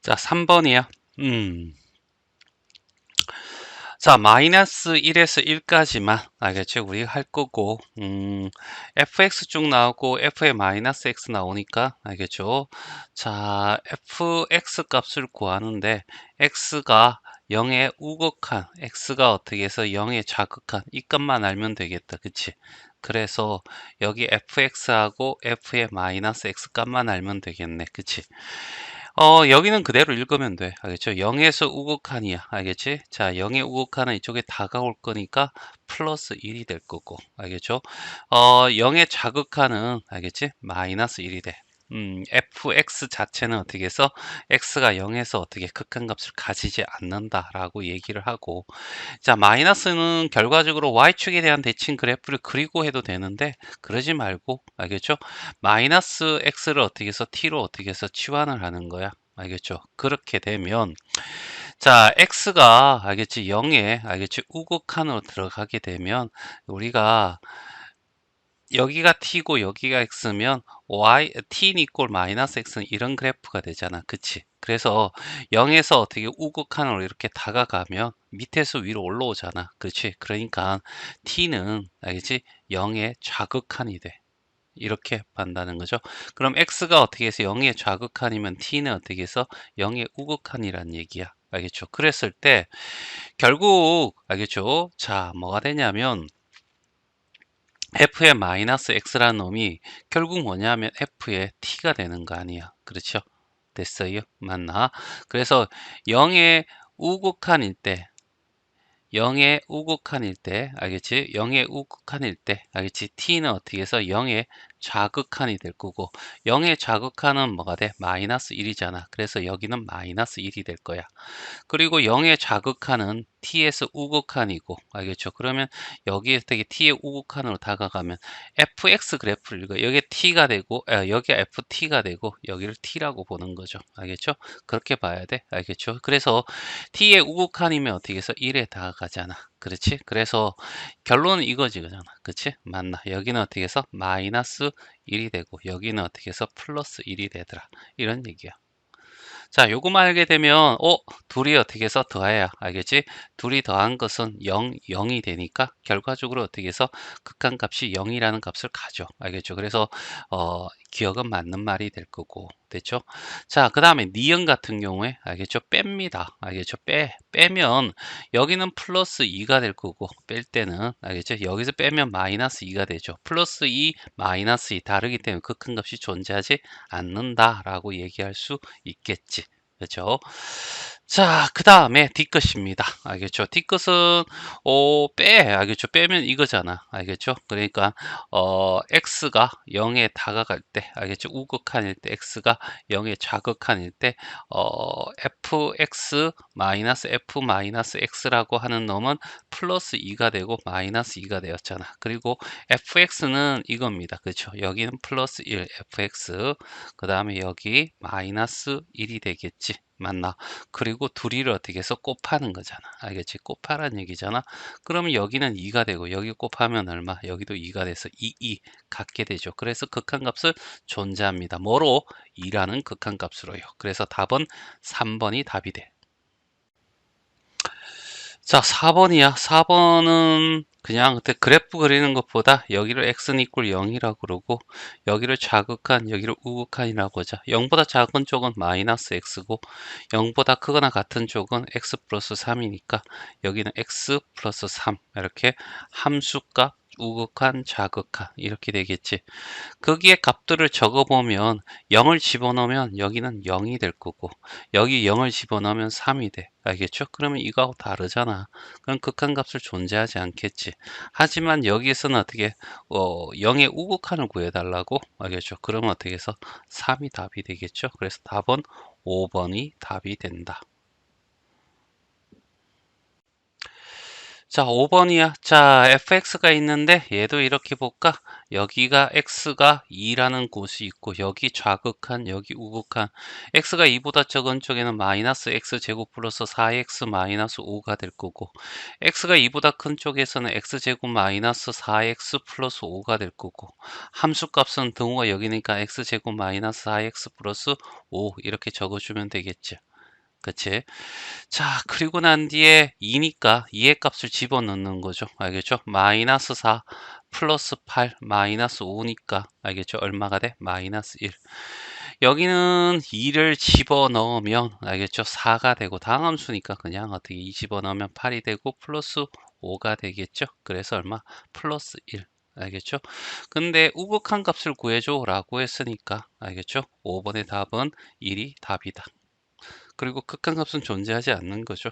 자, 3번이야. 자, 마이너스 1에서 1까지만 알겠죠? 우리가 할 거고, fx 쭉 나오고 f의 마이너스 x 나오니까 알겠죠? 자, fx 값을 구하는데 x가 0의 우극한, x가 어떻게 해서 0의 자극한 이 값만 알면 되겠다. 그치? 그래서 여기 fx하고 f의 마이너스 x 값만 알면 되겠네. 그치? 여기는 그대로 읽으면 돼. 알겠죠? 0에서 우극한이야. 알겠지? 자, 0의 우극한은 이쪽에 다가올 거니까 플러스 1이 될 거고. 알겠죠? 0의 자극한은, 알겠지? 마이너스 1이 돼. fx 자체는 어떻게 해서 x가 0에서 어떻게 극한값을 가지지 않는다라고 얘기를 하고, 자, 마이너스는 결과적으로 y축에 대한 대칭 그래프를 그리고 해도 되는데 그러지 말고, 알겠죠? 마이너스 x를 어떻게 해서 t로 어떻게 해서 치환을 하는 거야. 알겠죠? 그렇게 되면 자, x가 알겠지? 0에 알겠지? 우극한으로 들어가게 되면 우리가 여기가 t고 여기가 x면 t는 이꼴 마이너스 x는 이런 그래프가 되잖아. 그치? 그래서 0에서 어떻게 우극한으로 이렇게 다가가면 밑에서 위로 올라오잖아. 그렇지? 그러니까 t는 알겠지? 0의 좌극한이 돼. 이렇게 판다는 거죠. 그럼 x가 어떻게 해서 0의 좌극한이면 t는 어떻게 해서 0의 우극한이란 얘기야. 알겠죠? 그랬을 때 결국 알겠죠? 자, 뭐가 되냐면 f의 마이너스 x라는 놈이 결국 뭐냐면 f의 t가 되는 거 아니야. 그렇죠? 됐어요? 맞나? 그래서 0의 우극한일 때 0의 우극한일 때 알겠지? 0의 우극한일 때 알겠지? t는 어떻게 해서 0의 좌극한이 될 거고 0의 좌극한은 뭐가 돼? 마이너스 1이잖아. 그래서 여기는 마이너스 1이 될 거야. 그리고 0의 좌극한은 t에서 우극한이고 알겠죠? 그러면 여기에 되게 t의 우극한으로 다가가면 fx 그래프를 읽어 여기에 t가 되고 여기가 ft가 되고 여기를 t라고 보는 거죠. 알겠죠? 그렇게 봐야 돼. 알겠죠? 그래서 t의 우극한이면 어떻게 해서 1에 다가가잖아. 그렇지? 그래서 결론은 이거지, 그잖아. 그치? 맞나? 여기는 어떻게 해서 마이너스 1이 되고 여기는 어떻게 해서 플러스 1이 되더라. 이런 얘기야. 자, 요거만 알게 되면 둘이 어떻게 해서 더해야 알겠지? 둘이 더한 것은 0, 0이 되니까 결과적으로 어떻게 해서 극한값이 0이라는 값을 가져. 알겠죠? 그래서 기억은 맞는 말이 될 거고. 됐죠? 자, 그 다음에 니은 같은 경우에 알겠죠? 뺍니다. 알겠죠? 빼면 여기는 플러스 2가 될 거고 뺄 때는 알겠죠? 여기서 빼면 마이너스 2가 되죠. 플러스 2, 마이너스 2 다르기 때문에 극한값이 존재하지 않는다라고 얘기할 수 있겠지. 그렇죠? 자, 그 다음에 D끝입니다. 알겠죠? D끝은 알겠죠? 빼면 이거잖아. 알겠죠? 그러니까 X가 0에 다가갈 때, 알겠죠? 우극한일 때, X가 0에 좌극한일 때, fx 마이너스 f 마이너스 x라고 하는 놈은 플러스 2가 되고 마이너스 2가 되었잖아. 그리고 fx는 이겁니다. 그렇죠? 여기는 플러스 1 fx, 그 다음에 여기 마이너스 1이 되겠지. 맞나? 그리고 둘이를 어떻게 해서 곱하는 거잖아. 알겠지? 곱하란 얘기잖아. 그러면 여기는 2가 되고 여기 곱하면 얼마? 여기도 2가 돼서 2 갖게 되죠. 그래서 극한값을 존재합니다. 뭐로? 2라는 극한값으로요. 그래서 답은 3번이 답이 돼. 자, 4번이야. 4번은 그냥 그때 그래프 그리는 것보다 여기를 x는 이꼴 0이라고 그러고 여기를 좌극한, 여기를 우극한이라고 하자. 0보다 작은 쪽은 마이너스 x고 0보다 크거나 같은 쪽은 x 플러스 3이니까 여기는 x 플러스 3 이렇게 함수값 우극한, 좌극한 이렇게 되겠지. 거기에 값들을 적어보면 0을 집어넣으면 여기는 0이 될 거고 여기 0을 집어넣으면 3이 돼. 알겠죠? 그러면 이거하고 다르잖아. 그럼 극한값을 존재하지 않겠지. 하지만 여기에서는 어떻게 0의 우극한을 구해달라고? 알겠죠? 그러면 어떻게 해서 3이 답이 되겠죠? 그래서 답은 5번이 답이 된다. 자, 5번이야. 자, fx가 있는데 얘도 이렇게 볼까? 여기가 x가 2라는 곳이 있고 여기 좌극한, 여기 우극한. x가 2보다 적은 쪽에는 마이너스 x제곱 플러스 4x 마이너스 5가 될 거고 x가 2보다 큰 쪽에서는 x제곱 마이너스 4x 플러스 5가 될 거고 함수값은 등호가 여기니까 x제곱 마이너스 4x 플러스 5 이렇게 적어주면 되겠지. 그치? 자, 그리고 난 뒤에 2니까 2의 값을 집어넣는 거죠. 알겠죠? 마이너스 4 플러스 8 마이너스 5니까 알겠죠? 얼마가 돼? 마이너스 1. 여기는 2를 집어넣으면 알겠죠? 4가 되고 다음 함수니까 그냥 어떻게 2 집어넣으면 8이 되고 플러스 5가 되겠죠? 그래서 얼마? 플러스 1. 알겠죠? 근데 우극한 값을 구해줘 라고 했으니까 알겠죠? 5번의 답은 1이 답이다. 그리고 극한값은 존재하지 않는 거죠.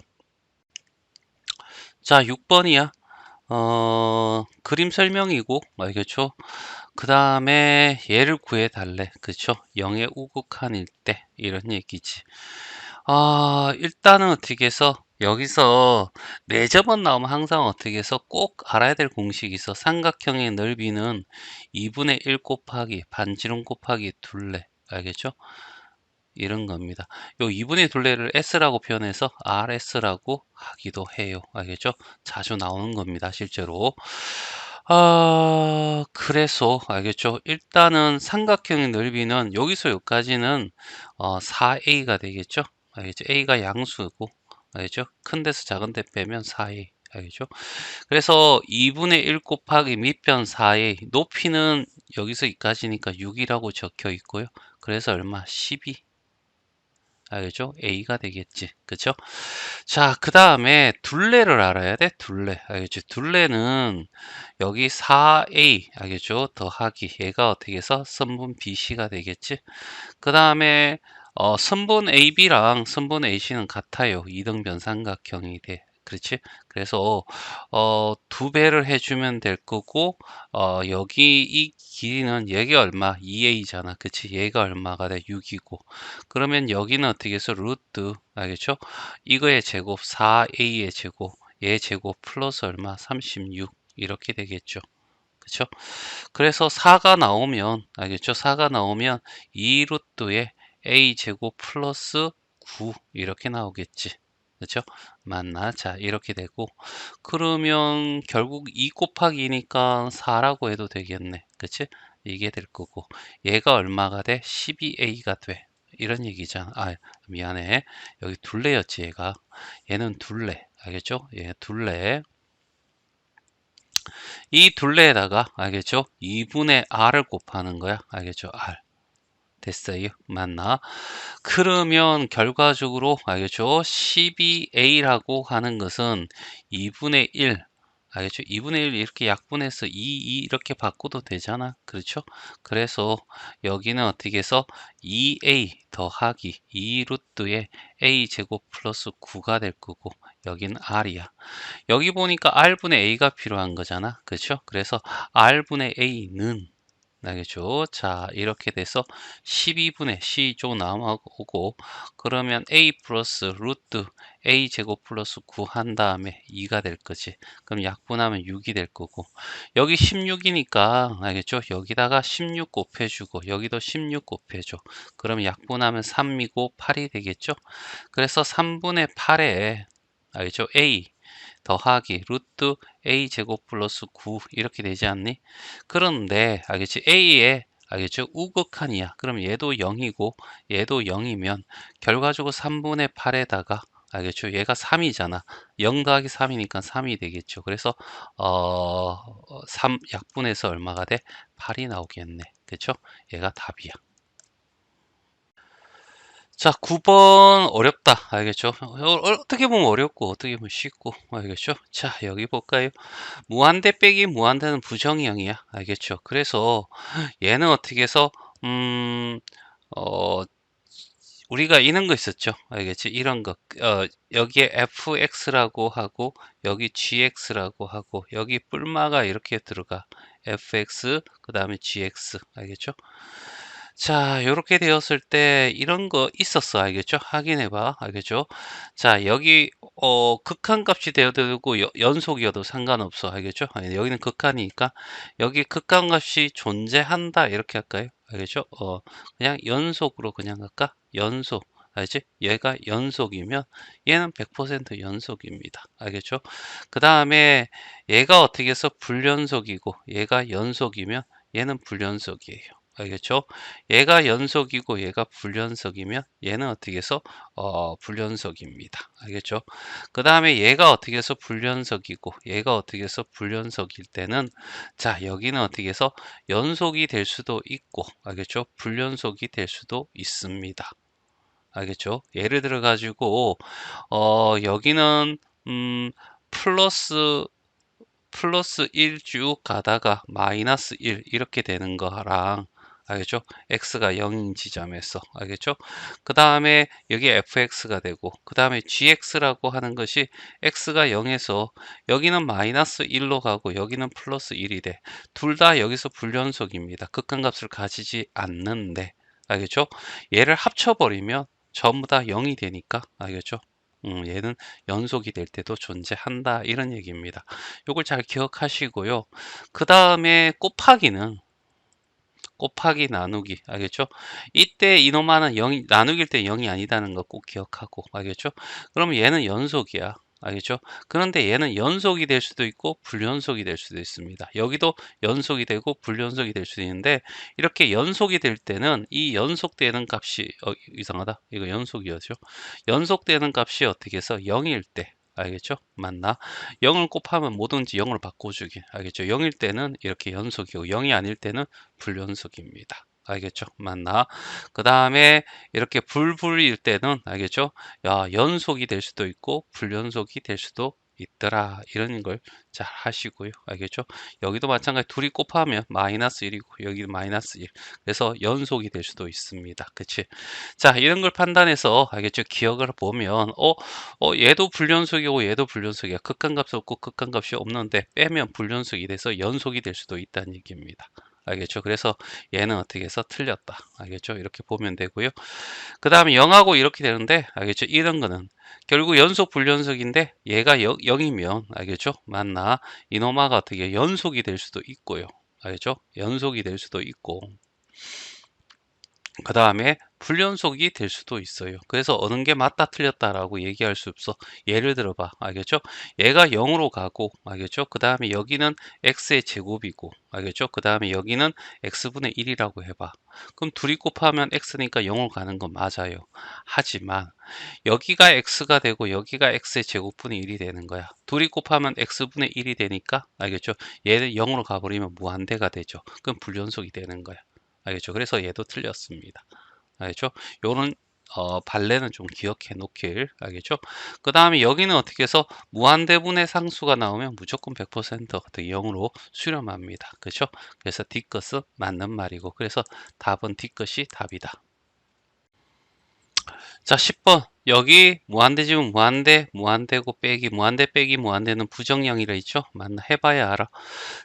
자, 6번이야. 그림 설명이고, 알겠죠? 그 다음에 얘를 구해달래. 그쵸? 0의 우극한일 때, 이런 얘기지. 일단은 어떻게 해서, 여기서 4점은 나오면 항상 어떻게 해서 꼭 알아야 될 공식이 있어. 삼각형의 넓이는 2분의 1 곱하기 반지름 곱하기 둘레. 알겠죠? 이런 겁니다. 요 2분의 둘레를 S라고 표현해서 RS라고 하기도 해요. 알겠죠? 자주 나오는 겁니다. 실제로. 그래서 알겠죠? 일단은 삼각형의 넓이는 여기서 여기까지는 4A가 되겠죠? 알겠죠? A가 양수고 알겠죠? 큰 데서 작은 데 빼면 4A. 알겠죠? 그래서 2분의 1 곱하기 밑변 4A 높이는 여기서 여기까지니까 6이라고 적혀 있고요. 그래서 얼마? 12. 알겠죠? A가 되겠지. 그쵸? 자, 그 다음에 둘레를 알아야 돼. 둘레. 알겠죠? 둘레는 여기 4A. 알겠죠? 더하기. 얘가 어떻게 해서 선분 BC가 되겠지? 그 다음에 선분 AB랑 선분 AC는 같아요. 이등변 삼각형이 돼. 그렇지? 그래서 두 배를 해주면 될 거고 여기 이 길이는 얘가 얼마? 2a잖아. 그치? 얘가 얼마가 돼? 6이고. 그러면 여기는 어떻게 해서 루트 알겠죠? 이거의 제곱 4a의 제곱 얘 제곱 플러스 얼마? 36 이렇게 되겠죠. 그쵸? 그래서 4가 나오면 알겠죠? 4가 나오면 2루트에 a 제곱 플러스 9 이렇게 나오겠지. 그렇죠? 맞나? 자, 이렇게 되고 그러면 결국 2 곱하기 2니까 4라고 해도 되겠네. 그치? 이게 될 거고 얘가 얼마가 돼? 12a가 돼. 이런 얘기잖아. 미안해. 여기 둘레였지, 얘가. 얘는 둘레. 알겠죠? 얘 둘레. 이 둘레에다가 알겠죠? 2분의 r을 곱하는 거야. 알겠죠? r. 됐어요? 맞나? 그러면 결과적으로 알겠죠? 12a라고 하는 것은 2분의 1 알겠죠? 2분의 1 이렇게 약분해서 2 이렇게 바꿔도 되잖아. 그렇죠? 그래서 여기는 어떻게 해서 2a 더하기 2루트에 a 제곱 플러스 9가 될 거고 여기는 r이야. 여기 보니까 r분의 a가 필요한 거잖아. 그렇죠? 그래서 r분의 a는 알겠죠? 자, 이렇게 돼서 12분의 C 쪽 나오고 그러면 A 플러스 루트 A 제곱 플러스 9 한 다음에 2가 될 거지. 그럼 약분하면 6이 될 거고 여기 16이니까 알겠죠? 여기다가 16 곱해주고 여기도 16 곱해줘. 그럼 약분하면 3이고 8이 되겠죠? 그래서 3분의 8에 알겠죠? A 더하기 루트 a 제곱 플러스 9 이렇게 되지 않니? 그런데 알겠지? a에 알겠죠? 우극한이야. 그럼 얘도 0이고 얘도 0이면 결과적으로 3분의 8에다가 알겠죠? 얘가 3이잖아. 0 더하기 3이니까 3이 되겠죠. 그래서 3 약분해서 얼마가 돼? 8이 나오겠네. 그렇죠? 얘가 답이야. 자, 9번 어렵다. 알겠죠? 어떻게 보면 어렵고 어떻게 보면 쉽고 알겠죠? 자, 여기 볼까요? 무한대 빼기 무한대는 부정형이야. 알겠죠? 그래서 얘는 어떻게 해서 어, 우리가 이런 거 있었죠. 알겠지? 이런 거. 여기에 fx라고 하고 여기 gx라고 하고 여기 뿔마가 이렇게 들어가. fx 그다음에 gx. 알겠죠? 자, 요렇게 되었을 때 이런 거 있었어. 알겠죠? 확인해 봐. 알겠죠? 자, 여기 극한값이 되어도 되고 연속이어도 상관없어. 알겠죠? 여기는 극한이니까 여기 극한값이 존재한다. 이렇게 할까요? 알겠죠? 그냥 연속으로 그냥 할까? 연속. 알지? 얘가 연속이면 얘는 100% 연속입니다. 알겠죠? 그 다음에 얘가 어떻게 해서 불연속이고 얘가 연속이면 얘는 불연속이에요. 알겠죠? 얘가 연속이고 얘가 불연속이면 얘는 어떻게 해서 불연속입니다. 알겠죠? 그 다음에 얘가 어떻게 해서 불연속이고 얘가 어떻게 해서 불연속일 때는 자 여기는 어떻게 해서 연속이 될 수도 있고 알겠죠? 불연속이 될 수도 있습니다. 알겠죠? 예를 들어 가지고 여기는 플러스 1 쭉 가다가 마이너스 1 이렇게 되는 거랑 알겠죠? x가 0인 지점에서 알겠죠? 그 다음에 여기 fx가 되고 그 다음에 gx라고 하는 것이 x가 0에서 여기는 마이너스 1로 가고 여기는 플러스 1이 돼. 둘 다 여기서 불연속입니다. 극한값을 가지지 않는데 알겠죠? 얘를 합쳐버리면 전부 다 0이 되니까 알겠죠? 얘는 연속이 될 때도 존재한다 이런 얘기입니다. 요걸 잘 기억하시고요. 그 다음에 곱하기 나누기 알겠죠? 이때 이놈하는 0이 나누기일 때 0이 아니다는 거 꼭 기억하고 알겠죠? 그러면 얘는 연속이야. 알겠죠? 그런데 얘는 연속이 될 수도 있고 불연속이 될 수도 있습니다. 여기도 연속이 되고 불연속이 될 수도 있는데 이렇게 연속이 될 때는 이 연속되는 값이 이상하다. 이거 연속이었죠. 연속되는 값이 어떻게 해서 0일 때 알겠죠? 맞나? 0을 곱하면 뭐든지 0을 바꿔주기. 알겠죠? 0일 때는 이렇게 연속이고 0이 아닐 때는 불연속입니다. 알겠죠? 맞나? 그 다음에 이렇게 불불일 때는 알겠죠? 야, 연속이 될 수도 있고 불연속이 될 수도 있더라. 이런 걸 잘 하시고요. 알겠죠? 여기도 마찬가지 둘이 곱하면 마이너스 1이고 여기도 마이너스 1. 그래서 연속이 될 수도 있습니다. 그치? 자, 이런 걸 판단해서 알겠죠? 기억을 보면 얘도 불연속이고 얘도 불연속이야. 극한값이 없고 극한값이 없는데 빼면 불연속이 돼서 연속이 될 수도 있다는 얘기입니다. 알겠죠? 그래서 얘는 어떻게 해서 틀렸다. 알겠죠? 이렇게 보면 되고요. 그 다음에 0하고 이렇게 되는데 알겠죠? 이런 거는 결국 연속 불연속인데 얘가 0이면 알겠죠? 맞나? 이노마가 어떻게 연속이 될 수도 있고요. 알겠죠? 연속이 될 수도 있고 그 다음에 불연속이 될 수도 있어요. 그래서 어느 게 맞다 틀렸다라고 얘기할 수 없어. 예를 들어봐. 알겠죠? 얘가 0으로 가고 알겠죠? 그 다음에 여기는 x의 제곱이고 알겠죠? 그 다음에 여기는 x분의 1이라고 해봐. 그럼 둘이 곱하면 x니까 0으로 가는 건 맞아요. 하지만 여기가 x가 되고 여기가 x의 제곱분의 1이 되는 거야. 둘이 곱하면 x분의 1이 되니까 알겠죠? 얘는 0으로 가버리면 무한대가 되죠. 그럼 불연속이 되는 거야. 알겠죠? 그래서 얘도 틀렸습니다. 알겠죠? 요런 발레는 좀 기억해 놓길 알겠죠? 그 다음에 여기는 어떻게 해서 무한대분의 상수가 나오면 무조건 100% 어떻게 0으로 수렴합니다. 그렇죠? 그래서 D것은 맞는 말이고 그래서 답은 D것이 답이다. 자 10번 여기 무한대지면 무한대 무한대고 빼기 무한대 빼기 무한대는 부정형이라 있죠? 맞나 해봐야 알아.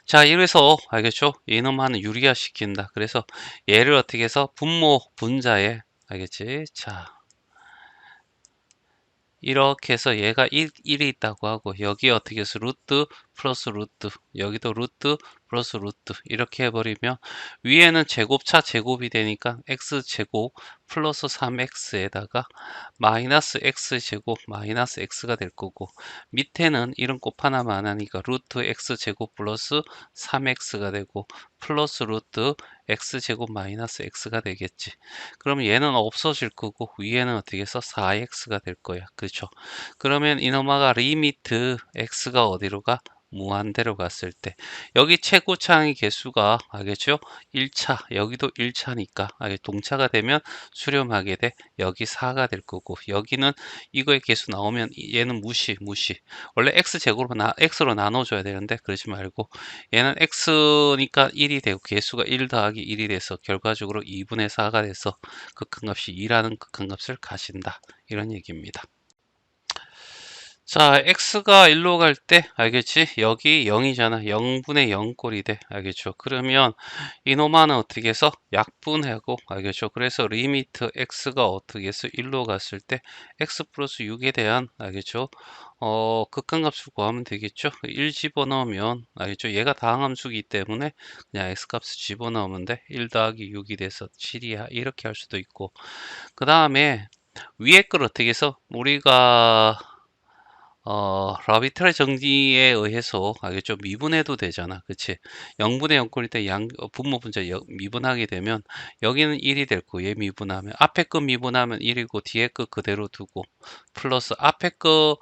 자, 이래서 알겠죠? 이놈하는 유리화 시킨다. 그래서 얘를 어떻게 해서 분모 분자에 알겠지? 자, 이렇게 해서 얘가 1이 있다고 하고 여기 어떻게 해서 루트 플러스 루트 여기도 루트 플러스 루트 이렇게 해버리면 위에는 제곱차 제곱이 되니까 x제곱 플러스 3x에다가 마이너스 x제곱 마이너스 x가 될 거고 밑에는 이런 곱 하나만 안 하니까 루트 x제곱 플러스 3x가 되고 플러스 루트 x제곱 마이너스 x가 되겠지. 그러면 얘는 없어질 거고 위에는 어떻게 해서 4x가 될 거야. 그렇죠? 그러면 이놈아가 리미트 x가 어디로 가? 무한대로 갔을 때 여기 최고차항의 개수가 알겠죠? 1차 여기도 1차니까 동차가 되면 수렴하게 돼 여기 4가 될 거고 여기는 이거의 개수 나오면 얘는 무시 원래 x로 나눠줘야 되는데 그러지 말고 얘는 x니까 1이 되고 개수가 1 더하기 1이 돼서 결과적으로 2분의 4가 돼서 극한값이 2라는 극한값을 가진다 이런 얘기입니다. 자, x가 1로 갈 때 알겠지? 여기 0이잖아. 0분의 0꼴이 돼. 알겠죠? 그러면 이놈아는 어떻게 해서 약분하고 알겠죠? 그래서 리미트 x가 어떻게 해서 1로 갔을 때 x 플러스 6에 대한 알겠죠? 극한값을 구하면 되겠죠? 1 집어넣으면 알겠죠? 얘가 다항함수이기 때문에 그냥 x값을 집어넣으면 돼. 1 더하기 6이 돼서 7이야. 이렇게 할 수도 있고 그 다음에 위에 걸 어떻게 해서 우리가 라비트라의 정리에 의해서 알겠죠? 미분해도 되잖아. 그치? 0분의 0꼴일 때 분모 분자 미분하게 되면 여기는 1이 될 거고 얘 미분하면 앞에 거 미분하면 1이고 뒤에 거 그대로 두고 플러스 앞에 거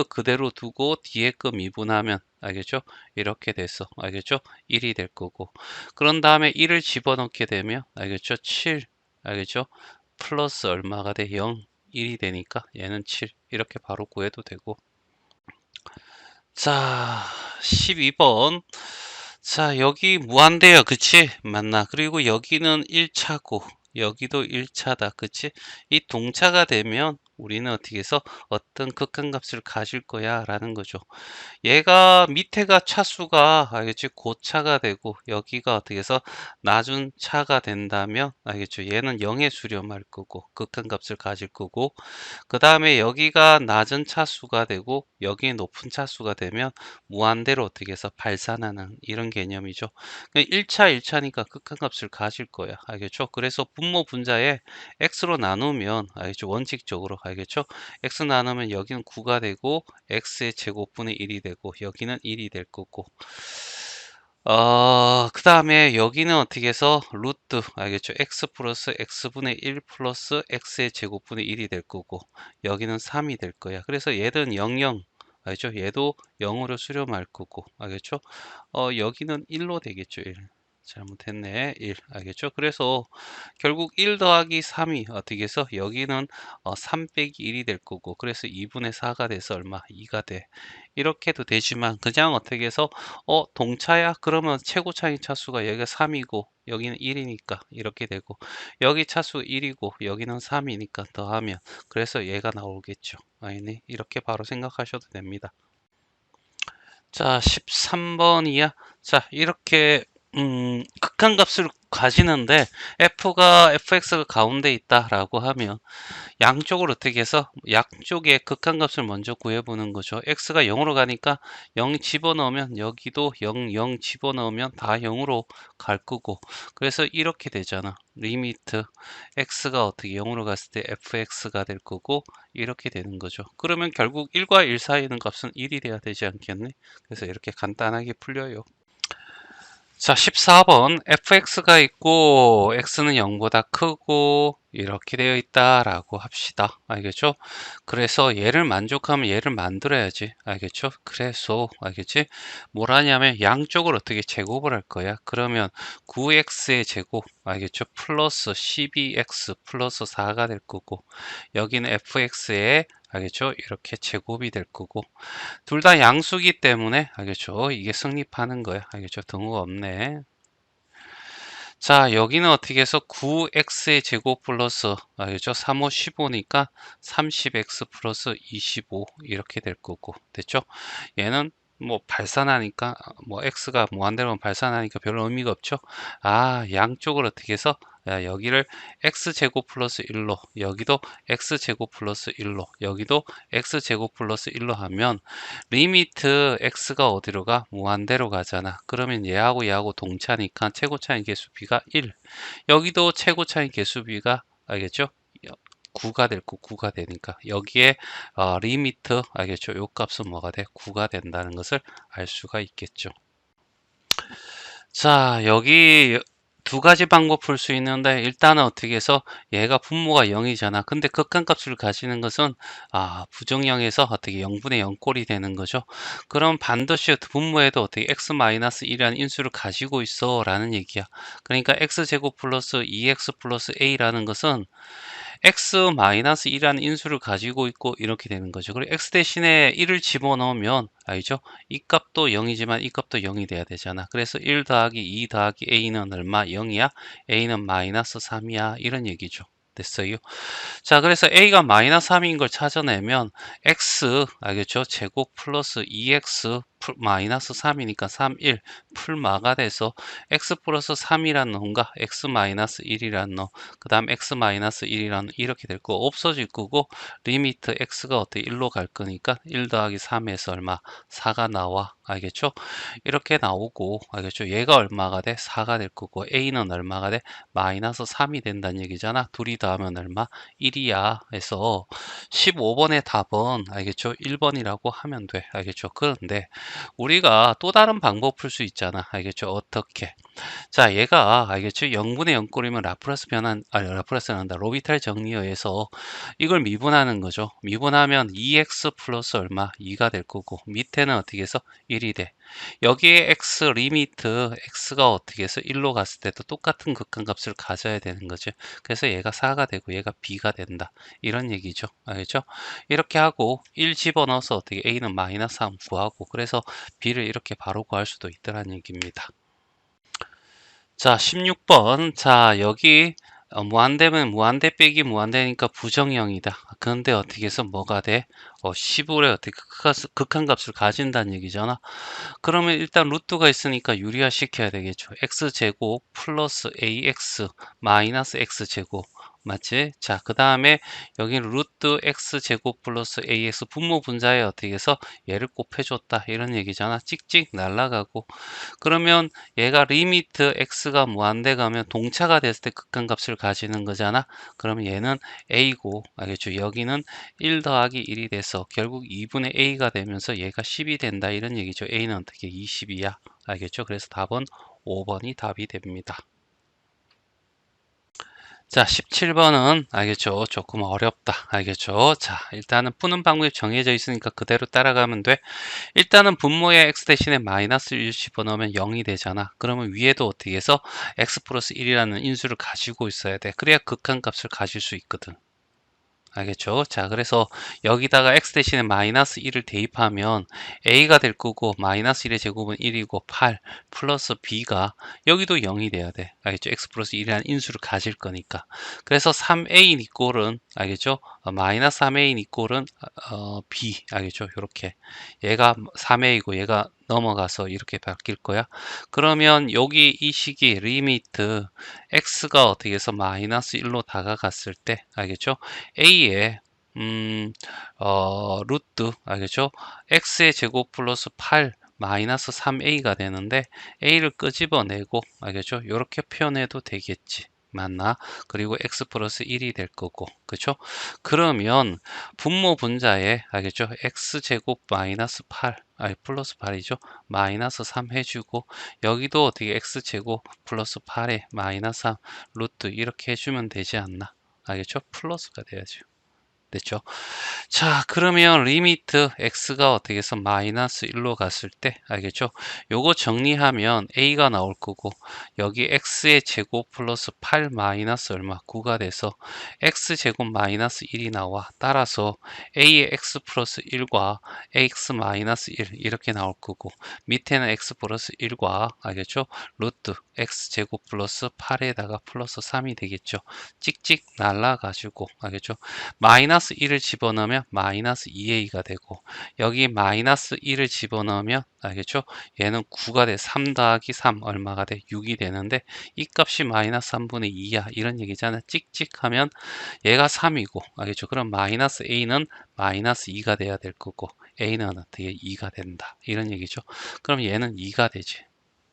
그대로 두고 뒤에 거 미분하면 알겠죠? 이렇게 됐어. 알겠죠? 1이 될 거고. 그런 다음에 1을 집어넣게 되면 알겠죠? 7. 알겠죠? 플러스 얼마가 돼? 0. 1이 되니까 얘는 7 이렇게 바로 구해도 되고. 자 12번. 자 여기 무한대요 그치 맞나. 그리고 여기는 1차고 여기도 1차다 그치. 이 동차가 되면 우리는 어떻게 해서 어떤 극한값을 가질 거야 라는 거죠. 얘가 밑에가 차수가 알겠지 고차가 되고 여기가 어떻게 해서 낮은 차가 된다면 알겠죠. 얘는 0에 수렴할 거고 극한값을 가질 거고 그 다음에 여기가 낮은 차수가 되고 여기 높은 차수가 되면 무한대로 어떻게 해서 발산하는 이런 개념이죠. 1차 1차니까 극한값을 가질 거야. 알겠죠? 그래서 분모 분자에 x로 나누면 알겠죠? 원칙적으로 알겠죠? x 나누면 여기는 9가 되고 x의 제곱분의 1이 되고 여기는 1이 될 거고 그 다음에 여기는 어떻게 해서 루트 알겠죠? x 플러스 x분의 1 플러스 x의 제곱분의 1이 될 거고 여기는 3이 될 거야. 그래서 얘는 00 알죠? 얘도 0으로 수렴할 거고 알겠죠? 여기는 1로 되겠죠. 1. 잘못했네. 1. 알겠죠? 그래서 결국 1 더하기 3이 어떻게 해서 여기는 3 빼기 1이 될 거고 그래서 2분의 4가 돼서 얼마? 2가 돼. 이렇게도 되지만 그냥 어떻게 해서 동차야? 그러면 최고 차이 차수가 여기가 3이고 여기는 1이니까 이렇게 되고 여기 차수 1이고 여기는 3이니까 더하면 그래서 얘가 나오겠죠. 아니네. 이렇게 바로 생각하셔도 됩니다. 자, 13번이야. 자, 이렇게 극한값을 가지는데 fx가 가운데 있다라고 하면 양쪽을 어떻게 해서 양쪽의 극한값을 먼저 구해보는 거죠. x가 0으로 가니까 0 집어넣으면 여기도 0, 0 집어넣으면 다 0으로 갈 거고 그래서 이렇게 되잖아. 리미트 x가 어떻게 0으로 갔을 때 fx가 될 거고 이렇게 되는 거죠. 그러면 결국 1과 1 사이에 있는 값은 1이 돼야 되지 않겠네? 그래서 이렇게 간단하게 풀려요. 자, 14번 fx가 있고 x는 0보다 크고 이렇게 되어 있다라고 합시다. 알겠죠? 그래서 얘를 만족하면 얘를 만들어야지. 알겠죠? 그래서 알겠지? 뭘 하냐면 양쪽을 어떻게 제곱을 할 거야. 그러면 9x의 제곱 알겠죠? 플러스 12x 플러스 4가 될 거고 여기는 fx의 알겠죠? 이렇게 제곱이 될 거고 둘 다 양수기 때문에 알겠죠? 이게 성립하는 거야. 알겠죠? 등호가 없네. 자, 여기는 어떻게 해서 9x의 제곱 플러스 알겠죠? 3, 5, 15니까 30x 플러스 25 이렇게 될 거고 됐죠? 얘는 뭐 발산하니까 뭐 x가 무한대로 발산하니까 별로 의미가 없죠. 양쪽을 어떻게 해서 여기를 x제곱 플러스 1로 여기도 x제곱 플러스 1로 여기도 x제곱 플러스 1로 하면 리미트 x가 어디로 가? 무한대로 가잖아. 그러면 얘하고 얘하고 동차니까 최고차이 개수비가 1. 여기도 최고차이 개수비가 알겠죠? 9가 될 거 9가 되니까 여기에 리미트 알겠죠? 요 값은 뭐가 돼? 9가 된다는 것을 알 수가 있겠죠. 자, 여기 두 가지 방법 풀 수 있는데 일단은 어떻게 해서 얘가 분모가 0이잖아. 근데 극한값을 가지는 것은 부정형에서 어떻게 0분의 0꼴이 되는 거죠. 그럼 반드시 분모에도 어떻게 x-1이라는 인수를 가지고 있어 라는 얘기야. 그러니까 x제곱 플러스 2x 플러스 a라는 것은 x-1이라는 인수를 가지고 있고 이렇게 되는 거죠. 그리고 x 대신에 1을 집어넣으면 알죠? 이 값도 0이지만 이 값도 0이 돼야 되잖아. 그래서 1 더하기 2 더하기 a는 얼마? 0이야? a는 마이너스 3이야. 이런 얘기죠. 됐어요? 자, 그래서 a가 마이너스 3인 걸 찾아내면 x 알겠죠? 제곱 플러스 2x 마이너스 3이니까 3, 1 풀마가 돼서 x 플러스 3이라는 놈과 x 마이너스 1이라는 놈, 그 다음 x 마이너스 1이라는 이렇게 될 거고 없어질 거고 리미트 x가 어떻게 1로 갈 거니까 1 더하기 3에서 얼마? 4가 나와. 알겠죠? 이렇게 나오고 알겠죠? 얘가 얼마가 돼? 4가 될 거고 a는 얼마가 돼? 마이너스 3이 된다는 얘기잖아. 둘이 더하면 얼마? 1이야. 해서 15번의 답은 알겠죠? 1번이라고 하면 돼. 알겠죠? 그런데 우리가 또 다른 방법 풀 수 있잖아. 알겠죠? 어떻게? 자, 얘가 알겠죠? 0분의 0꼴이면 라프라스 변환, 아니 라프라스 난다. 로비탈 정리어에서 이걸 미분하는 거죠. 미분하면 2x 플러스 얼마? 2가 될 거고 밑에는 어떻게 해서 1이 돼. 여기에 x 리미트 x가 어떻게 해서 1로 갔을 때도 똑같은 극한값을 가져야 되는 거죠. 그래서 얘가 4가 되고 얘가 b가 된다. 이런 얘기죠. 알겠죠? 이렇게 하고 1 집어넣어서 어떻게 a는 마이너스 3 구하고 그래서 b를 이렇게 바로 구할 수도 있다는 얘기입니다. 자, 16번. 자, 여기 무한대면 무한대 빼기 무한대니까 부정형이다. 그런데 어떻게 해서 뭐가 돼? 10을에 어떻게 극한값을 가진다는 얘기잖아. 그러면 일단 루트가 있으니까 유리화 시켜야 되겠죠. x제곱 플러스 ax 마이너스 x제곱. 맞지? 자, 그 다음에 여기 루트 x제곱 플러스 ax 분모 분자에 어떻게 해서 얘를 곱해줬다. 이런 얘기잖아. 찍찍 날라가고. 그러면 얘가 리미트 x가 무한대 가면 동차가 됐을 때 극한값을 가지는 거잖아. 그러면 얘는 a고 알겠죠? 여기는 1 더하기 1이 돼서 결국 2분의 a가 되면서 얘가 10이 된다 이런 얘기죠. a는 어떻게 20이야. 알겠죠? 그래서 답은 5번이 답이 됩니다. 자, 17번은 알겠죠? 조금 어렵다. 알겠죠? 자, 일단은 푸는 방법이 정해져 있으니까 그대로 따라가면 돼. 일단은 분모에 x 대신에 마이너스 1 집어넣으면 0이 되잖아. 그러면 위에도 어떻게 해서 x 플러스 1이라는 인수를 가지고 있어야 돼. 그래야 극한값을 가질 수 있거든. 알겠죠? 자, 그래서 여기다가 x 대신에 마이너스 1을 대입하면 a가 될 거고 마이너스 1의 제곱은 1이고 8 플러스 b가 여기도 0이 돼야 돼. 알겠죠? x 플러스 1이라는 인수를 가질 거니까. 그래서 3a 이꼴은 알겠죠? 마이너스 3a 이꼴은 b 알겠죠? 이렇게 얘가 3a이고 얘가 넘어가서 이렇게 바뀔 거야. 그러면 여기 이 식이 리미트 x가 어떻게 해서 마이너스 1로 다가갔을 때 알겠죠? a의 루트 알겠죠? x의 제곱 플러스 8 마이너스 3a가 되는데 a를 끄집어내고 알겠죠? 이렇게 표현해도 되겠지. 맞나? 그리고 x 플러스 1이 될 거고 그렇죠? 그러면 분모 분자에 알겠죠? x제곱 마이너스 8 아니 플러스 8이죠? 마이너스 3 해주고 여기도 어떻게 x제곱 플러스 8에 마이너스 3 루트 이렇게 해주면 되지 않나? 알겠죠? 플러스가 돼야죠. 됐죠? 자, 그러면 리미트 x가 어떻게 해서 마이너스 1로 갔을 때 알겠죠? 요거 정리하면 a가 나올 거고 여기 x의 제곱 플러스 8 마이너스 얼마 9가 돼서 x 제곱 마이너스 1이 나와. 따라서 a의 x 플러스 1과 x 마이너스 1 이렇게 나올 거고 밑에는 x 플러스 1과 알겠죠? 루트 x 제곱 플러스 8에다가 플러스 3이 되겠죠. 찍찍 날라가지고 알겠죠? 마이너스 1을 집어넣으면 마이너스 2a가 되고 여기 마이너스 1을 집어넣으면 알겠죠? 얘는 9가 돼. 3 더하기 3 얼마가 돼? 6이 되는데 이 값이 마이너스 3분의 2야. 이런 얘기잖아. 찍찍하면 얘가 3이고 알겠죠? 그럼 마이너스 a는 마이너스 2가 돼야 될 거고 a는 어떻게 2가 된다. 이런 얘기죠. 그럼 얘는 2가 되지.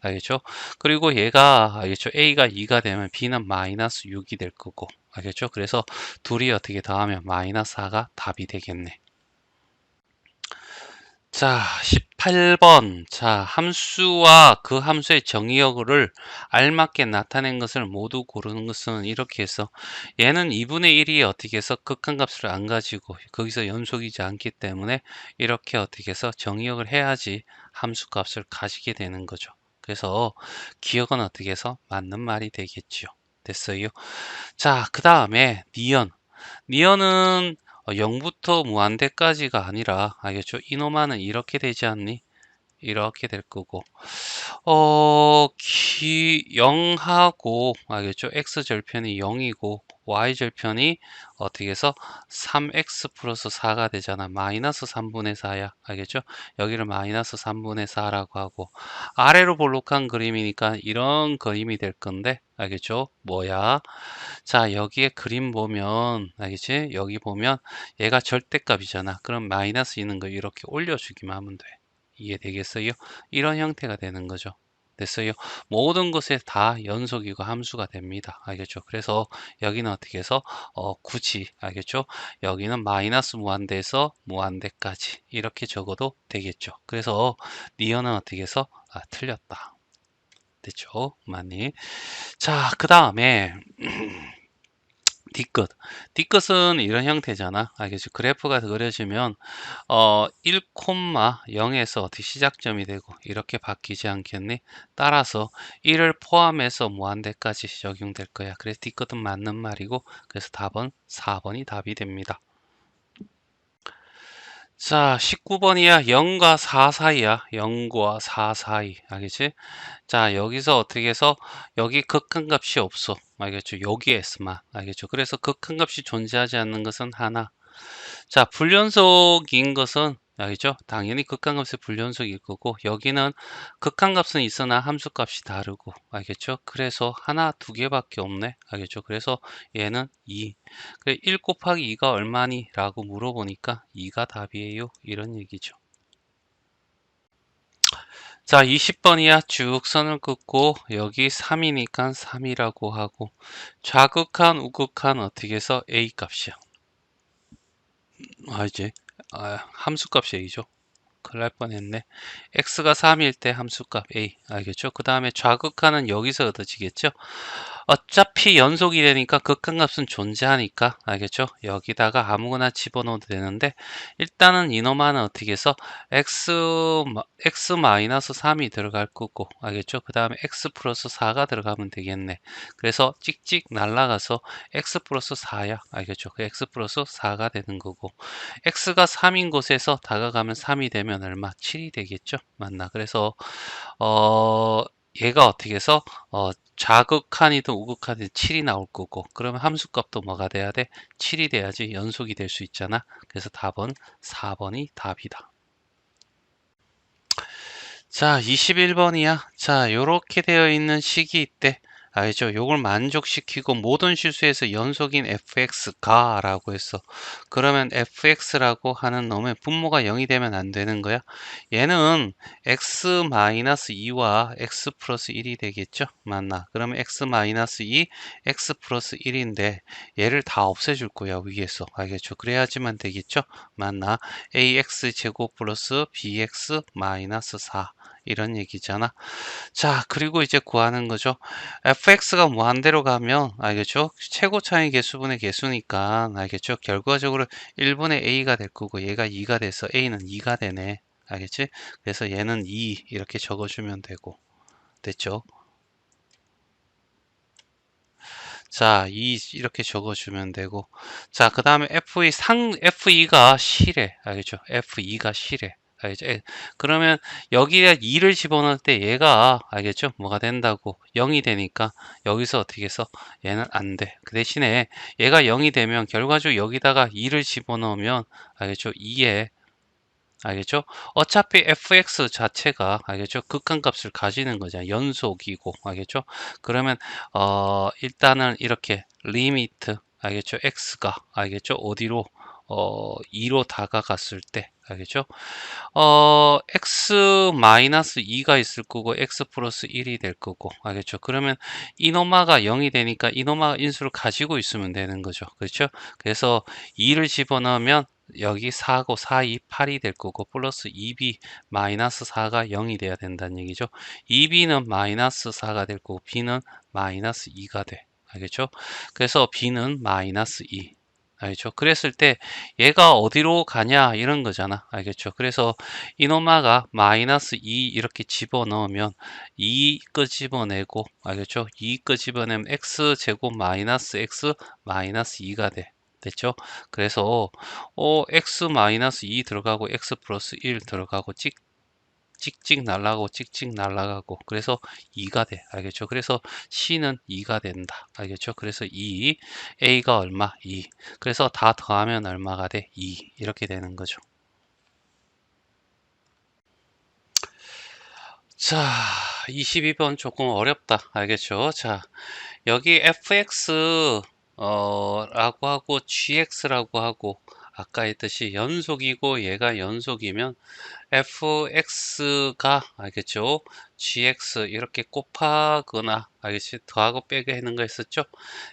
알겠죠? 그리고 얘가 알겠죠? a가 2가 되면 b는 마이너스 6이 될 거고 알겠죠? 그래서 둘이 어떻게 더하면 마이너스 4가 답이 되겠네. 자, 18번. 자, 함수와 그 함수의 정의역을 알맞게 나타낸 것을 모두 고르는 것은 이렇게 해서 얘는 2분의 1이 어떻게 해서 극한값을 안 가지고 거기서 연속이지 않기 때문에 이렇게 어떻게 해서 정의역을 해야지 함수값을 가지게 되는 거죠. 그래서 기억은 어떻게 해서 맞는 말이 되겠지요. 됐어요. 자, 그 다음에 니은. 니은은 0부터 무한대까지가 아니라 알겠죠? 이놈아는 이렇게 되지 않니? 이렇게 될 거고 0하고 알겠죠? x절편이 0이고 y절편이 어떻게 해서 3x 플러스 4가 되잖아. 마이너스 3분의 4야. 알겠죠? 여기를 마이너스 3분의 4라고 하고 아래로 볼록한 그림이니까 이런 그림이 될 건데 알겠죠? 뭐야? 자, 여기에 그림 보면 알겠지? 여기 보면 얘가 절대값이잖아. 그럼 마이너스 있는 거 이렇게 올려주기만 하면 돼. 이해되겠어요? 이런 형태가 되는 거죠. 됐어요? 모든 것에 다 연속이고 함수가 됩니다. 알겠죠? 그래서 여기는 어떻게 해서 굳이 알겠죠? 여기는 마이너스 무한대에서 무한대까지 이렇게 적어도 되겠죠. 그래서 니어는 어떻게 해서 틀렸다. 됐죠? 많이. 자, 그 다음에 D끝. D끝은 이런 형태잖아. 알겠죠? 그래프가 그려지면 1,0에서 어떻게 시작점이 되고 이렇게 바뀌지 않겠니? 따라서 1을 포함해서 무한대까지 적용될 거야. 그래서 D끝은 맞는 말이고 그래서 답은 4번이 답이 됩니다. 자, 19번이야. 0과 4 사이야. 0과 4 사이. 알겠지? 자, 여기서 어떻게 해서 여기 극한값이 없어. 알겠죠? 여기에서만. 알겠죠? 그래서 극한값이 존재하지 않는 것은 하나. 자, 불연속인 것은 알겠죠? 당연히 극한값의 불연속일 거고 여기는 극한값은 있으나 함수값이 다르고 알겠죠? 그래서 하나, 두 개밖에 없네. 알겠죠? 그래서 얘는 2. 1 곱하기 2가 얼마니? 라고 물어보니까 2가 답이에요. 이런 얘기죠. 자, 20번이야. 쭉 선을 긋고 여기 3이니까 3이라고 하고 좌극한, 우극한 어떻게 해서 A 값이야. 이제 함수값이 A죠. 큰일 날 뻔했네. x가 3일 때 함수값 a 알겠죠? 그 다음에 좌극하는 여기서 얻어지겠죠? 어차피 연속이 되니까 극한값은 존재하니까 알겠죠? 여기다가 아무거나 집어넣어도 되는데 일단은 이놈만은 어떻게 해서 x 마이너스 3이 들어갈 거고 알겠죠? 그 다음에 x 플러스 4가 들어가면 되겠네. 그래서 찍찍 날라가서 x 플러스 4야. 알겠죠? 그 x 플러스 4가 되는 거고 x가 3인 곳에서 다가가면 3이 되면 얼마? 7이 되겠죠? 맞나? 그래서 얘가 어떻게 해서 좌극한이든 우극한이든 7이 나올 거고 그러면 함수값도 뭐가 돼야 돼? 7이 돼야지 연속이 될 수 있잖아. 그래서 답은 4번이 답이다. 자, 21번이야. 자, 요렇게 되어 있는 식이 있대. 알죠? 요걸 만족시키고 모든 실수에서 연속인 fx가 라고 했어. 그러면 fx라고 하는 놈의 분모가 0이 되면 안 되는 거야. 얘는 x-2와 x 플러스 1이 되겠죠? 맞나? 그러면 x-2, x 플러스 1인데 얘를 다 없애줄 거야, 위에서. 알겠죠? 그래야지만 되겠죠? 맞나? ax 제곱 플러스 bx 마이너스 4. 이런 얘기잖아. 자, 그리고 이제 구하는 거죠. fx가 무한대로 가면 알겠죠? 최고 차이 개수분의 개수니까 알겠죠? 결과적으로 1분의 a가 될 거고 얘가 2가 돼서 a는 2가 되네. 알겠지? 그래서 얘는 2 이렇게 적어주면 되고 됐죠? 자, 2 이렇게 적어주면 되고 자, 그 다음에 F2가 실해. 알겠죠? F2가 실해. 알겠죠? 그러면 여기에 2를 집어넣을 때 얘가 알겠죠? 뭐가 된다고 0이 되니까 여기서 어떻게 해서 얘는 안 돼. 그 대신에 얘가 0이 되면 결과적으로 여기다가 2를 집어넣으면 알겠죠? 2에 알겠죠? 어차피 fx 자체가 알겠죠? 극한값을 가지는 거잖아. 연속이고 알겠죠? 그러면 일단은 이렇게 리미트 알겠죠? x가 알겠죠? 어디로 2로 다가갔을 때 알겠죠? x 마이너스 2가 있을 거고 x 플러스 1이 될 거고 알겠죠? 그러면 이노마가 0이 되니까 이노마가 인수를 가지고 있으면 되는 거죠. 그렇죠? 그래서 2를 집어넣으면 여기 4고 4, 2, 8이 될 거고 플러스 2b 마이너스 4가 0이 돼야 된다는 얘기죠. 2b는 마이너스 4가 될 거고 b는 마이너스 2가 돼. 알겠죠? 그래서 b는 마이너스 2. 알겠죠? 그랬을 때 얘가 어디로 가냐 이런 거잖아. 알겠죠? 그래서 이노마가 마이너스 2 이렇게 집어넣으면 2 끄집어내고 알겠죠? 2 끄집어내면 x제곱 마이너스 x 마이너스 2가 돼. 됐죠? 그래서 x 마이너스 2 들어가고 x 플러스 1 들어가고 찍 찍찍 날아가고 찍찍 날아가고 그래서 2가 돼. 알겠죠? 그래서 C는 2가 된다. 알겠죠? 그래서 2, A가 얼마? 2. 그래서 다 더하면 얼마가 돼? 2. 이렇게 되는 거죠. 자, 22번 조금 어렵다. 알겠죠? 자, 여기 fx 라고 하고 gx라고 하고 아까 했듯이 연속이고 얘가 연속이면 fx가 알겠죠? gx 이렇게 곱하거나 알겠지? 더하고 빼기 하는 거 있었죠?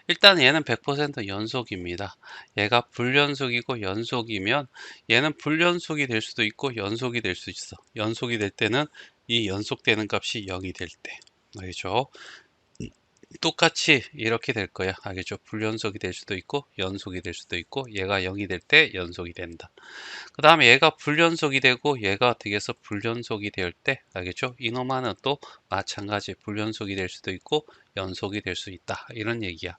일단 얘는 100% 연속입니다. 얘가 불연속이고 연속이면 얘는 불연속이 될 수도 있고 연속이 될 수 있어. 연속이 될 때는 이 연속되는 값이 0이 될 때. 알겠죠? 똑같이 이렇게 될 거야. 알겠죠? 불연속이 될 수도 있고 연속이 될 수도 있고 얘가 0이 될 때 연속이 된다. 그 다음에 얘가 불연속이 되고 얘가 어떻게 해서 불연속이 될 때 알겠죠? 이놈하는 또 마찬가지 불연속이 될 수도 있고 연속이 될 수 있다. 이런 얘기야.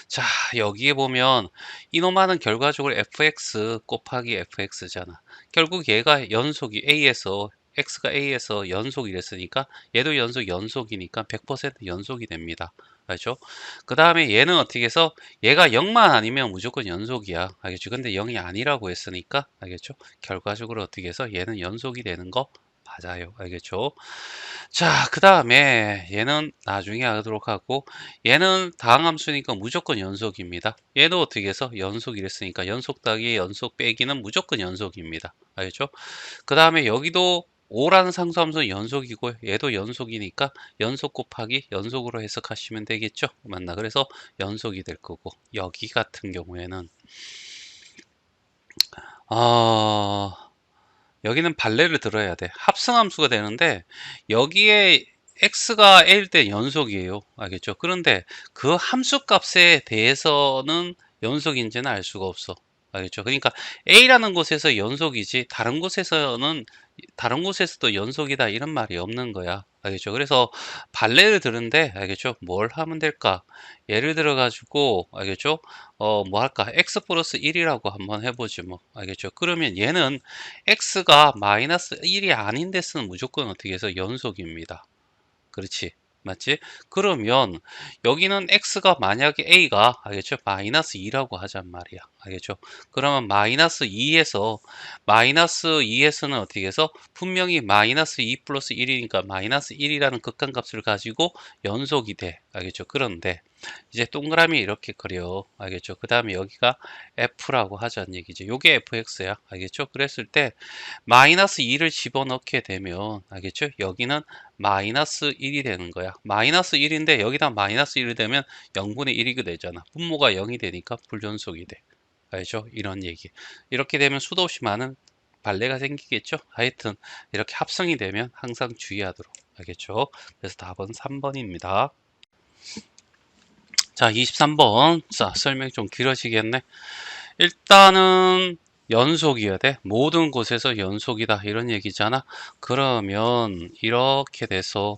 자, 여기에 보면 이놈하는 결과적으로 fx 곱하기 fx잖아. 결국 얘가 연속이 A에서 x가 A에서 연속이 됐으니까 얘도 연속이니까 100% 연속이 됩니다. 알죠? 그 다음에 얘는 어떻게 해서 얘가 0만 아니면 무조건 연속이야. 알겠죠? 근데 0이 아니라고 했으니까 알겠죠? 결과적으로 어떻게 해서 얘는 연속이 되는 거 맞아요. 알겠죠? 자, 그 다음에 얘는 나중에 하도록 하고 얘는 다항함수니까 무조건 연속입니다. 얘도 어떻게 해서 연속이랬으니까 연속 더하기 연속 빼기는 무조건 연속입니다. 알겠죠? 그 다음에 여기도 5라는 상수함수는 연속이고 얘도 연속이니까 연속 곱하기 연속으로 해석하시면 되겠죠? 맞나? 그래서 연속이 될 거고 여기 같은 경우에는 어, 여기는 발레를 들어야 돼. 합성함수가 되는데 여기에 x가 a일 때 연속이에요. 알겠죠? 그런데 그 함수 값에 대해서는 연속인지는 알 수가 없어. 알겠죠? 그러니까 a라는 곳에서 연속이지 다른 곳에서도 연속이다 이런 말이 없는 거야. 알겠죠? 그래서 발레를 들은데 알겠죠? 뭘 하면 될까? 예를 들어 가지고 알겠죠? 뭐 할까? x 플러스 1이라고 한번 해보지 뭐. 알겠죠? 그러면 얘는 x가 마이너스 1이 아닌 데서는 무조건 어떻게 해서 연속입니다. 그렇지. 맞지? 그러면 여기는 x가 만약에 a가 알겠죠? 마이너스 2라고 하잔 말이야. 알겠죠? 그러면 마이너스 2에서는 어떻게 해서 분명히 마이너스 2 플러스 1이니까 마이너스 1이라는 극한값을 가지고 연속이 돼. 알겠죠? 그런데 이제 동그라미 이렇게 그려. 알겠죠? 그 다음에 여기가 f라고 하자는 얘기죠. 요게 fx야. 알겠죠? 그랬을 때 마이너스 2를 집어넣게 되면 알겠죠? 여기는 마이너스 1이 되는 거야. 마이너스 1인데 여기다 마이너스 1이 되면 0분의 1이 되잖아. 분모가 0이 되니까 불연속이 돼. 알죠? 이런 얘기. 이렇게 되면 수도 없이 많은 발레가 생기겠죠? 하여튼 이렇게 합성이 되면 항상 주의하도록. 알겠죠? 그래서 답은 3번입니다. 자, 23번. 자, 설명 좀 길어지겠네. 일단은 연속이어야 돼. 모든 곳에서 연속이다. 이런 얘기잖아. 그러면 이렇게 돼서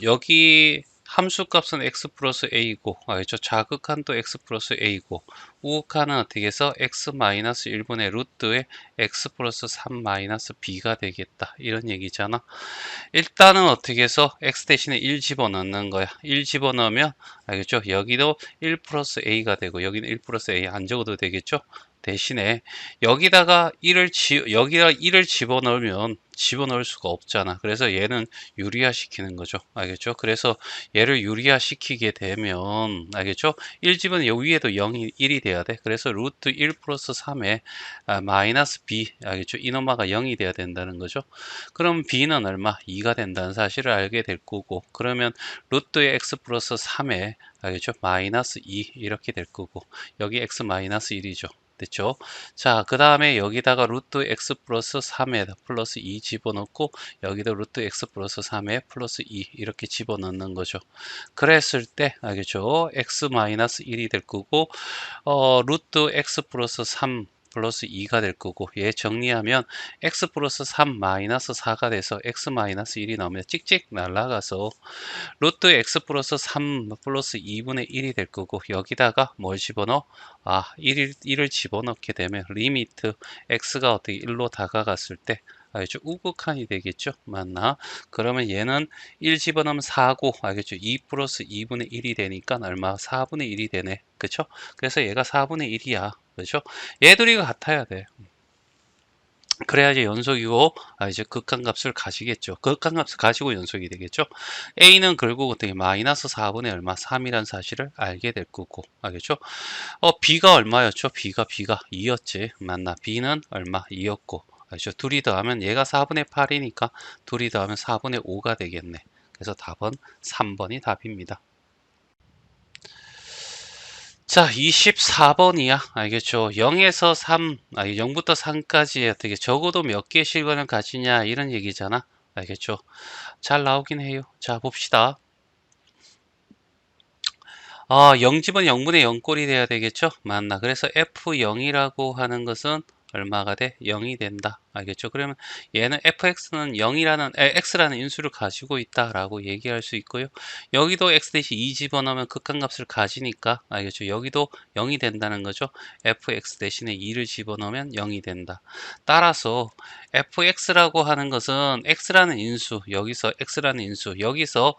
여기 함수값은 x 플러스 a고, 알죠? 자극한도 x 플러스 a고, 우극한은 어떻게 해서 x 마이너스 1분의 루트에 x 플러스 3 마이너스 b가 되겠다. 이런 얘기잖아. 일단은 어떻게 해서 x 대신에 1 집어넣는 거야. 1 집어넣으면 알겠죠? 여기도 1 플러스 a가 되고 여기는 1 플러스 a 안 적어도 되겠죠? 대신에 여기다 1을 집어넣을 수가 없잖아. 그래서 얘는 유리화 시키는 거죠. 알겠죠? 그래서 얘를 유리화 시키게 되면 알겠죠? 1집은 여기 위에도 0이 1이 돼야 돼. 그래서 루트 1 플러스 3에 마이너스 b 알겠죠? 이노마가 0이 돼야 된다는 거죠. 그럼 b는 얼마? 2가 된다는 사실을 알게 될 거고 그러면 루트의 x 플러스 3에 알겠죠? 마이너스 2 이렇게 될 거고 여기 x 마이너스 1이죠. 됐죠? 자, 그 다음에 여기다가 루트 x 플러스 3에 플러스 2 집어넣고 여기도 루트 x 플러스 3에 플러스 2 이렇게 집어넣는 거죠. 그랬을 때 알겠죠? x 마이너스 1이 될 거고 루트 x 플러스 3 플러스 2가 될 거고 얘 정리하면 x 플러스 3 마이너스 4가 돼서 x 마이너스 1이 나오면 찍찍 날아가서 루트 x 플러스 3 플러스 2분의 1이 될 거고 여기다가 뭘 집어넣어? 1을 집어넣게 되면 리미트 x가 어떻게 1로 다가갔을 때 알겠죠? 우극한이 되겠죠? 맞나? 그러면 얘는 1 집어넣으면 4고, 알겠죠? 2 플러스 2분의 1이 되니까 얼마? 4분의 1이 되네. 그쵸? 그래서 얘가 4분의 1이야. 그죠? 얘들이 같아야 돼. 그래야지 연속이고, 이제 극한값을 가지겠죠. 극한값을 가지고 연속이 되겠죠. A는 결국 어떻게 마이너스 4분의 얼마 3이란 사실을 알게 될 거고, 알겠죠? B가 얼마였죠? B가 2였지. 맞나? B는 얼마? 2였고, 알죠? 둘이 더하면 얘가 4분의 8이니까 둘이 더하면 4분의 5가 되겠네. 그래서 답은 3번이 답입니다. 자, 24번이야. 알겠죠? 0에서 3, 0부터 3까지 어떻게 적어도 몇 개의 실근을 가지냐 이런 얘기잖아. 알겠죠? 잘 나오긴 해요. 자, 봅시다. 0집은 0분의 0꼴이 돼야 되겠죠? 맞나? 그래서 F0이라고 하는 것은 얼마가 돼? 0이 된다. 알겠죠? 그러면 얘는 fx는 0이라는 x라는 인수를 가지고 있다라고 얘기할 수 있고요. 여기도 x 대신 2 집어넣으면 극한값을 가지니까 알겠죠? 여기도 0이 된다는 거죠. fx 대신에 2를 집어넣으면 0이 된다. 따라서 fx라고 하는 것은 x라는 인수, 여기서 x라는 인수, 여기서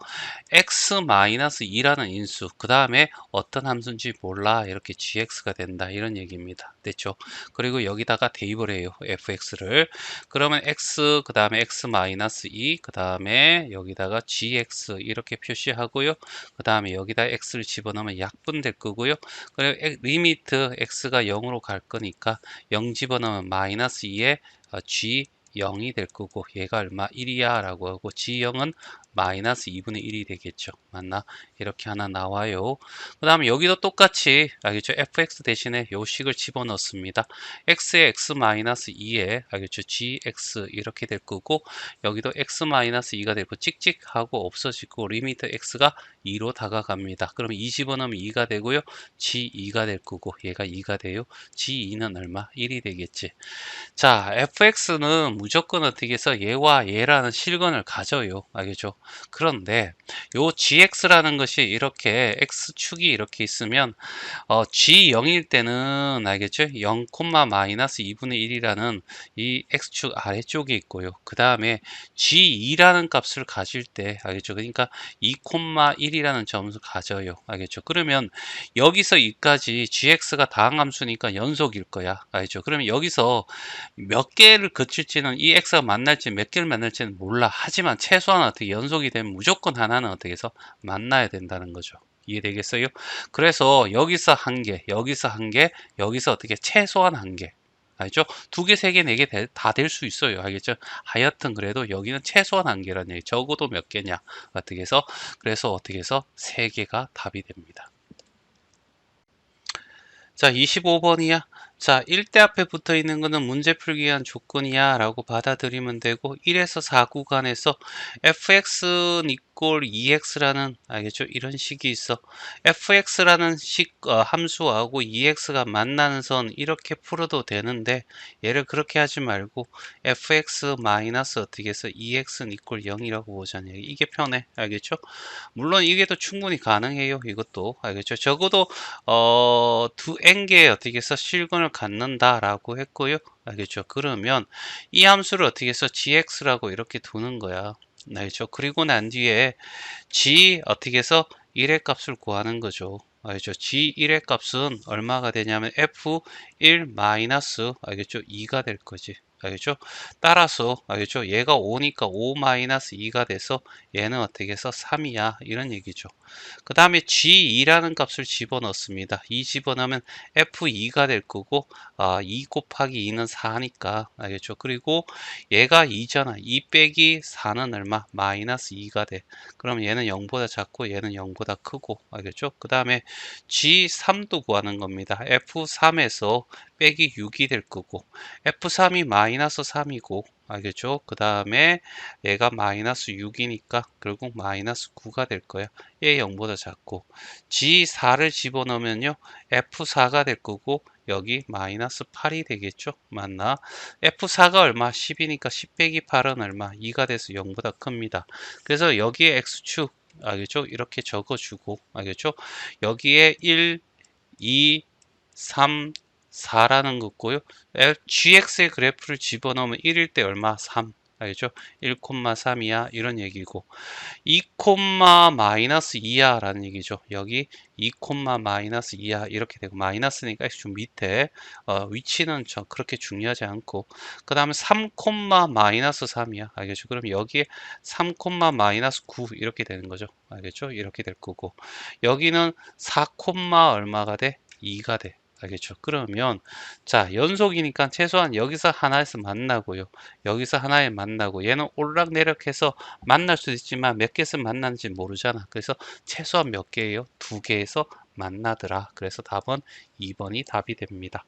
x-2라는 인수, 그 다음에 어떤 함수인지 몰라 이렇게 gx가 된다 이런 얘기입니다. 됐죠? 그리고 여기다가 대입을 해요. fx를. 그러면 x 그 다음에 x-2 그 다음에 여기다가 gx 이렇게 표시하고요. 그 다음에 여기다 x를 집어넣으면 약분될 거고요. 그리고 리미트 x가 0으로 갈 거니까 0 집어넣으면 마이너스 2에 g 0이 될 거고 얘가 얼마 1이야 라고 하고 g0은 마이너스 2분의 1이 되겠죠. 맞나? 이렇게 하나 나와요. 그 다음에 여기도 똑같이 알겠죠? fx 대신에 요 식을 집어넣습니다. x에 x-2에 알겠죠? gx 이렇게 될 거고 여기도 x-2가 되고 찍찍하고 없어지고 리미트 x가 2로 다가갑니다. 그러면 2 집어넣으면 2가 되고요. g2가 될 거고 얘가 2가 돼요. g2는 얼마? 1이 되겠지. 자, fx는 무조건 어떻게 해서 얘와 얘라는 실근을 가져요. 알겠죠? 그런데 요 gx라는 것이 이렇게 x축이 이렇게 있으면 G0일 때는 알겠죠? 0, 마이너스 2분의 1이라는 이 X축 아래쪽에 있고요. 그 다음에 G2라는 값을 가질 때 알겠죠? 그러니까 2, 1이라는 점수 가져요. 알겠죠? 그러면 여기서 이까지 GX가 다항함수니까 연속일 거야. 알겠죠? 그러면 여기서 몇 개를 거칠지는 이 X가 만날지 몇 개를 만날지는 몰라. 하지만 최소한 어떻게 연속이 되면 무조건 하나는 어떻게 해서 만나야 된다는 거죠. 이해되겠어요? 그래서 여기서 한 개, 여기서 한 개, 여기서 어떻게 최소한 한 개. 알죠? 두 개, 세 개, 네 개 다 될 수 있어요. 알겠죠? 하여튼 그래도 여기는 최소한 한 개라는 얘기. 적어도 몇 개냐? 어떻게 해서 그래서 어떻게 해서 세 개가 답이 됩니다. 자, 25번이야. 자, 1대 앞에 붙어 있는 거는 문제 풀기 위한 조건이야 라고 받아들이면 되고 1에서 4 구간에서 fx는 equal 2x라는 알겠죠? 이런 식이 있어. fx라는 함수하고 2x가 만나는 선 이렇게 풀어도 되는데 얘를 그렇게 하지 말고 fx 마이너스 어떻게 해서 2x는 equal 0이라고 보자니 이게 편해. 알겠죠? 물론 이게 더 충분히 가능해요. 이것도 알겠죠? 적어도 두 n개의 어떻게 해서 실근을 갖는다라고 했고요. 알겠죠? 그러면 이 함수를 어떻게 해서 gx라고 이렇게 두는 거야. 알겠죠? 그리고 난 뒤에 g 어떻게 해서 1의 값을 구하는 거죠. 알겠죠? g1의 값은 얼마가 되냐면 f1 마이너스 알겠죠? 2가 될 거지. 알겠죠? 따라서 알겠죠? 얘가 5니까 5 마이너스 2가 돼서 얘는 어떻게 해서 3이야 이런 얘기죠. 그 다음에 g2라는 값을 집어넣습니다. 2 집어넣으면 f2가 될 거고 2 곱하기 2는 4니까 알겠죠? 그리고 얘가 2잖아. 2 빼기 4는 얼마? 마이너스 2가 돼. 그럼 얘는 0보다 작고 얘는 0보다 크고 알겠죠? 그 다음에 G3도 구하는 겁니다. F3에서 빼기 6이 될 거고 F3이 마이너스 3이고 알겠죠? 그 다음에 얘가 마이너스 6이니까 결국 마이너스 9가 될 거야. 얘 0보다 작고 G4를 집어넣으면요 F4가 될 거고 여기 마이너스 8이 되겠죠? 맞나? F4가 얼마? 10이니까 10 빼기 8은 얼마? 2가 돼서 0보다 큽니다. 그래서 여기에 X축 알겠죠? 이렇게 적어주고 알겠죠? 여기에 1, 2, 3, 4라는 거고요. GX의 그래프를 집어넣으면 1일 때 얼마? 3. 알겠죠? 1,3이야 이런 얘기고 2, 마이너스 2야 라는 얘기죠. 여기 2, 마이너스 2야 이렇게 되고 마이너스니까 X축 밑에 위치는 그렇게 중요하지 않고 그 다음에 3, 마이너스 3이야. 알겠죠? 그럼 여기에 3, 마이너스 9 이렇게 되는 거죠. 알겠죠? 이렇게 될 거고 여기는 4, 얼마가 돼? 2가 돼. 알겠죠? 그러면 자 연속이니까 최소한 여기서 하나에서 만나고요. 여기서 하나에 만나고 얘는 오르락내리락해서 만날 수도 있지만 몇 개에서 만나는지 모르잖아. 그래서 최소한 몇 개예요? 두 개에서 만나더라. 그래서 답은 2번이 답이 됩니다.